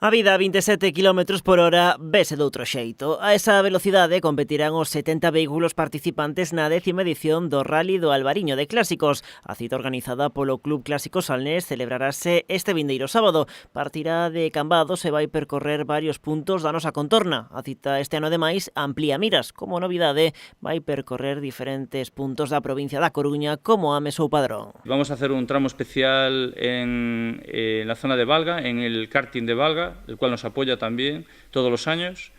A vida a 27 km/h vese doutro xeito. A esa velocidade competirán os 70 vehículos participantes na 10ª edición do Rally do Albariño de Clásicos. A cita organizada polo Club Clásico Salnés celebrarase este vindeiro sábado. Partirá de Cambados e vai percorrer varios puntos da nosa contorna. A cita este ano, ademais, amplía miras. Como novidade, vai percorrer diferentes puntos da provincia da Coruña, como Ames ou Padrón. Vamos a hacer un tramo especial en la zona de Valga, en el karting de Valga, el cual nos apoya también todos los años.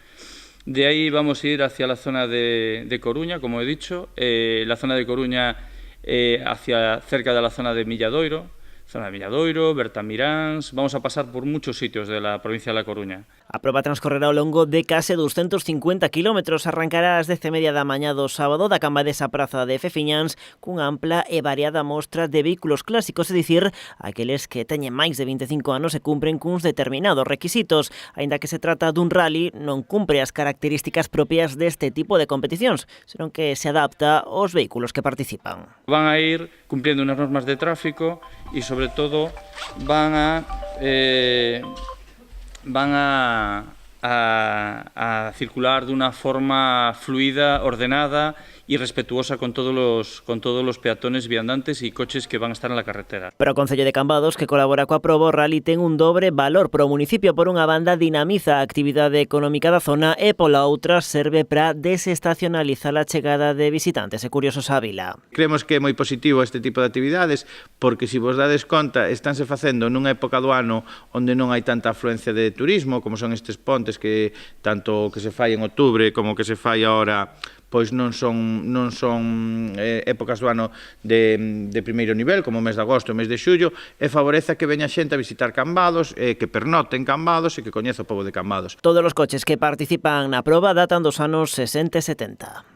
De ahí vamos a ir hacia la zona de Coruña, como he dicho, la zona de Coruña hacia cerca de la zona de Milladoiro, Bertamiráns. Vamos a pasar por muchos sitios de la provincia de La Coruña. A proba transcorrerá ao longo de case 250 km. Arrancará ás 10:30 da mañá do sábado da Cambadesa Praza de Fefiñáns cunha ampla e variada mostra de vehículos clásicos, é dicir, aqueles que teñen máis de 25 anos e cumpren cuns determinados requisitos. Aínda que se trata dun rally, non cumpre as características propias deste tipo de competicións, senón que se adapta aos vehículos que participan. Van a ir cumpliendo unas normas de tráfico y sobre todo van a circular de una forma fluida, ordenada y respetuosa con todos los peatones, viandantes y coches que van a estar en la carretera. Pero o Concello de Cambados, que colabora coa proba, o rally ten un dobre valor para o municipio. Por unha banda, dinamiza a actividade económica da zona e pola outra serve para desestacionalizar a chegada de visitantes e curiosos á vila. Creemos que é moi positivo este tipo de actividades porque, se vos dades conta, estánse facendo nunha época do ano onde non hai tanta afluencia de turismo, como son estes pontes que tanto que se fai en outubro como que se fai agora, pois non son épocas do ano de primeiro nivel, como o mes de agosto e o mes de xullo, e favorece que veña xente a visitar Cambados, que pernote en Cambados e que coñeza o pobo de Cambados. Todos os coches que participan na proba datan dos anos 60 e 70.